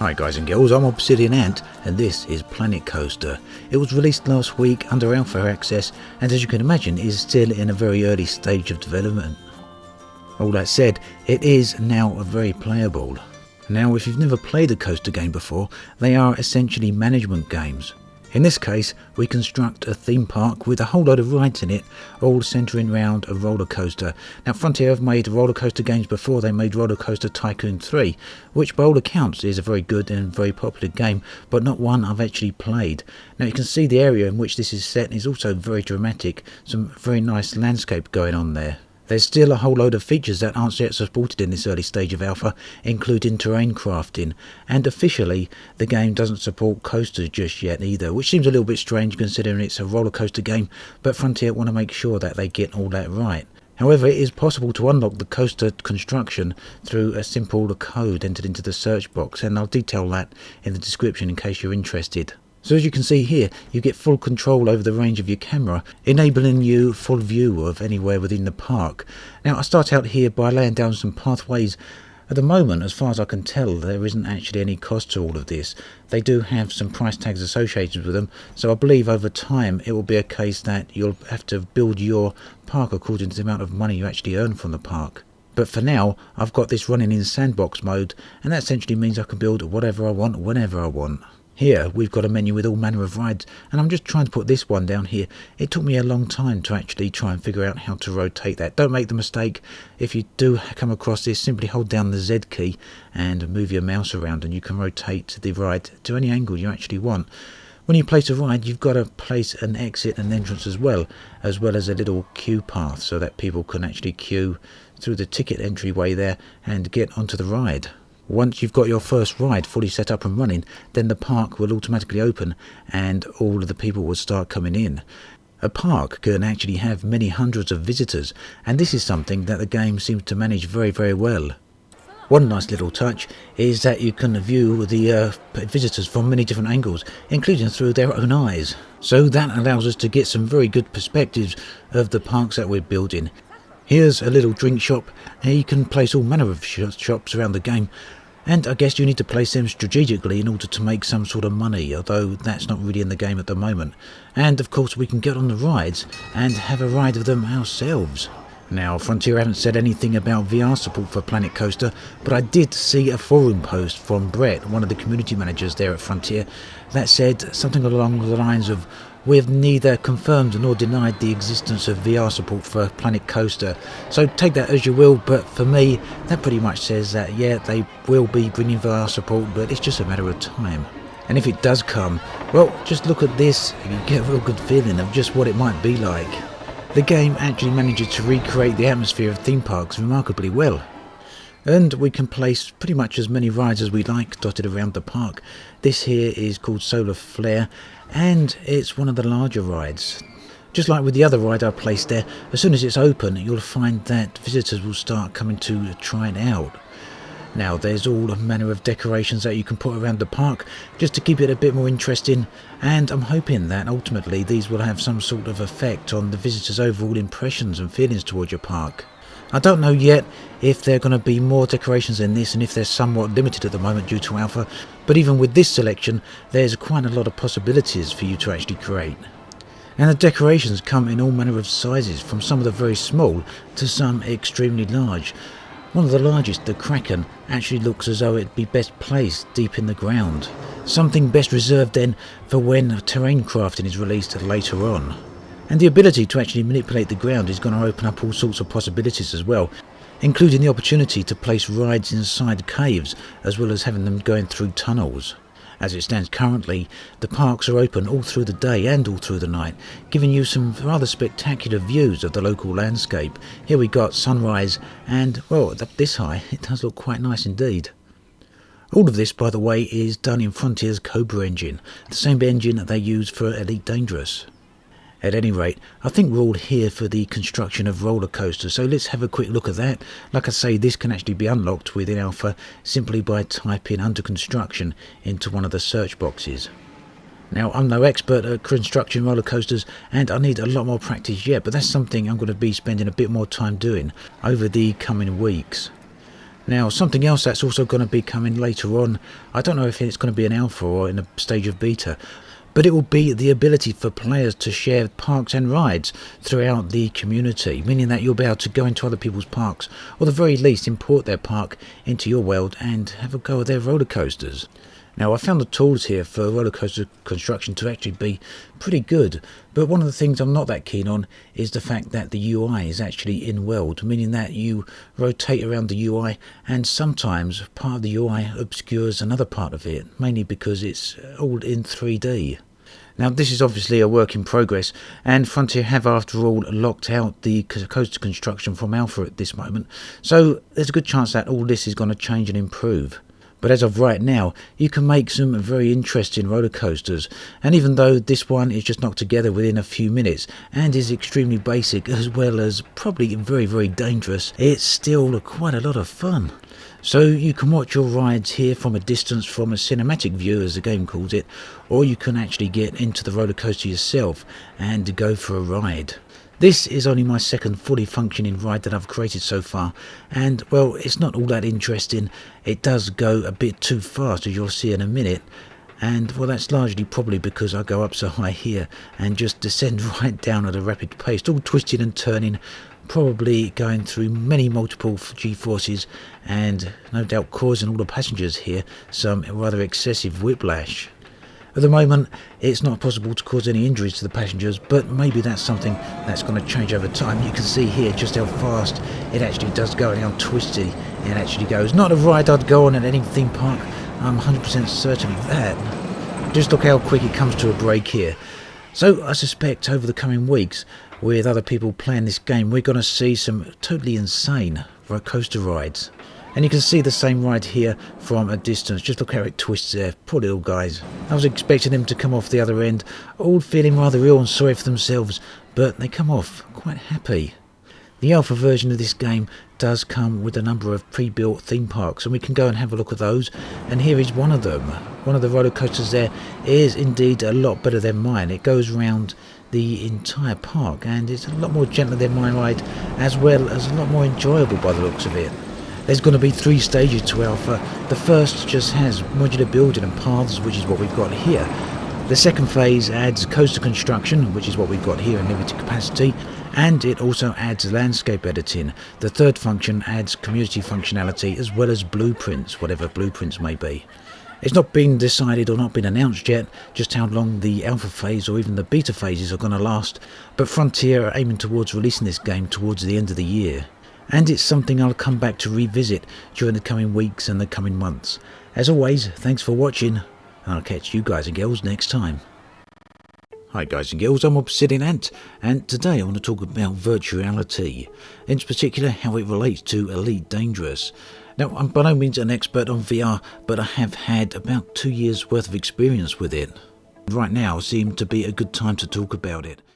Hi guys and girls, I'm Obsidian Ant and this is Planet Coaster. It was released last week under Alpha Access and as you can imagine is still in a very early stage of development. All that said, it is now very playable. Now if you've never played a coaster game before, they are essentially management games. In this case, we construct a theme park with a whole load of rides in it, all centering around a roller coaster. Now Frontier have made roller coaster games before. They made Roller Coaster Tycoon 3, which by all accounts is a very good and very popular game, but not one I've actually played. Now you can see the area in which this is set is also very dramatic, some very nice landscape going on there. There's still a whole load of features that aren't yet supported in this early stage of alpha, including terrain crafting, and officially the game doesn't support coasters just yet either, which seems a little bit strange considering it's a roller coaster game, but Frontier want to make sure that they get all that right. However, it is possible to unlock the coaster construction through a simple code entered into the search box, and I'll detail that in the description in case you're interested. So as you can see here, you get full control over the range of your camera, enabling you full view of anywhere within the park. Now I start out here by laying down some pathways. At the moment, as far as I can tell, there isn't actually any cost to all of this. They do have some price tags associated with them, so I believe over time it will be a case that you'll have to build your park according to the amount of money you actually earn from the park. But for now, I've got this running in sandbox mode, and that essentially means I can build whatever I want, whenever I want. Here we've got a menu with all manner of rides, and I'm just trying to put this one down here. It took me a long time to actually try and figure out how to rotate that. Don't make the mistake, if you do come across this, simply hold down the Z key and move your mouse around and you can rotate the ride to any angle you actually want. When you place a ride, you've got to place an exit and entrance as well as a little queue path so that people can actually queue through the ticket entryway there and get onto the ride. Once you've got your first ride fully set up and running, then the park will automatically open and all of the people will start coming in. A park can actually have many hundreds of visitors, and this is something that the game seems to manage very, very well. One nice little touch is that you can view the visitors from many different angles, including through their own eyes. So that allows us to get some very good perspectives of the parks that we're building. Here's a little drink shop, and you can place all manner of shops around the game. And I guess you need to place them strategically in order to make some sort of money, although that's not really in the game at the moment. And of course we can get on the rides and have a ride of them ourselves. Now Frontier haven't said anything about VR support for Planet Coaster, but I did see a forum post from Brett, one of the community managers there at Frontier, that said something along the lines of, "We have neither confirmed nor denied the existence of VR support for Planet Coaster." So take that as you will, but for me that pretty much says that yeah, they will be bringing VR support, but it's just a matter of time. And if it does come, well, just look at this and you get a real good feeling of just what it might be like. The game actually manages to recreate the atmosphere of theme parks remarkably well. And we can place pretty much as many rides as we like dotted around the park. This here is called Solar Flare, and it's one of the larger rides. Just like with the other ride I placed there, as soon as it's open you'll find that visitors will start coming to try it out. Now there's all manner of decorations that you can put around the park just to keep it a bit more interesting, and I'm hoping that ultimately these will have some sort of effect on the visitors' overall impressions and feelings towards your park. I don't know yet if there are going to be more decorations than this and if they're somewhat limited at the moment due to alpha, but even with this selection there's quite a lot of possibilities for you to actually create. And the decorations come in all manner of sizes, from some of the very small to some extremely large. One of the largest, the Kraken, actually looks as though it'd be best placed deep in the ground. Something best reserved then for when terrain crafting is released later on. And the ability to actually manipulate the ground is going to open up all sorts of possibilities as well, including the opportunity to place rides inside caves as well as having them going through tunnels. As it stands currently, the parks are open all through the day and all through the night, giving you some rather spectacular views of the local landscape. Here we got sunrise, and well, up this high it does look quite nice indeed. All of this, by the way, is done in Frontier's Cobra engine, the same engine that they use for Elite Dangerous. At any rate, I think we're all here for the construction of roller coasters, so let's have a quick look at that. Like I say, this can actually be unlocked within alpha simply by typing under construction into one of the search boxes. Now I'm no expert at construction roller coasters and I need a lot more practice yet, but that's something I'm going to be spending a bit more time doing over the coming weeks. Now, something else that's also going to be coming later on, I don't know if it's going to be an alpha or in a stage of beta, but it will be the ability for players to share parks and rides throughout the community, meaning that you'll be able to go into other people's parks, or at the very least import their park into your world and have a go at their roller coasters. Now, I found the tools here for roller coaster construction to actually be pretty good, but one of the things I'm not that keen on is the fact that the UI is actually in world, meaning that you rotate around the UI and sometimes part of the UI obscures another part of it, mainly because it's all in 3D. Now, this is obviously a work in progress, and Frontier have after all locked out the coaster construction from alpha at this moment, so there's a good chance that all this is going to change and improve. But as of right now, you can make some very interesting roller coasters, and even though this one is just knocked together within a few minutes and is extremely basic as well as probably very, very dangerous, it's still quite a lot of fun. So you can watch your rides here from a distance, from a cinematic view as the game calls it, or you can actually get into the roller coaster yourself and go for a ride. This is only my second fully functioning ride that I've created so far, and well, it's not all that interesting. It does go a bit too fast, as you'll see in a minute, and well, that's largely probably because I go up so high here and just descend right down at a rapid pace, all twisting and turning, probably going through many multiple G-forces and no doubt causing all the passengers here some rather excessive whiplash. At the moment, it's not possible to cause any injuries to the passengers, but maybe that's something that's going to change over time. You can see here just how fast it actually does go and how twisty it actually goes. Not a ride I'd go on at any theme park, I'm 100% certain of that. Just look how quick it comes to a break here. So I suspect over the coming weeks, with other people playing this game, we're going to see some totally insane roller coaster rides. And you can see the same ride here from a distance. Just look how it twists there. Poor little guys. I was expecting them to come off the other end, all feeling rather ill and sorry for themselves, but they come off quite happy. The alpha version of this game does come with a number of pre-built theme parks, and we can go and have a look at those. And here is one of them. One of the roller coasters there is indeed a lot better than mine. It goes round the entire park, and it's a lot more gentler than my ride, as well as a lot more enjoyable by the looks of it. There's going to be 3 stages to alpha. The first just has modular building and paths, which is what we've got here. The second phase adds coaster construction, which is what we've got here in limited capacity, and it also adds landscape editing. The third function adds community functionality as well as blueprints, whatever blueprints may be. It's not been decided or not been announced yet just how long the alpha phase or even the beta phases are going to last, but Frontier are aiming towards releasing this game towards the end of the year. And it's something I'll come back to revisit during the coming weeks and the coming months. As always, thanks for watching, and I'll catch you guys and girls next time. Hi guys and girls, I'm Obsidian Ant, and today I want to talk about virtuality, in particular how it relates to Elite Dangerous. Now, I'm by no means an expert on VR, but I have had about 2 years worth of experience with it. Right now seemed to be a good time to talk about it.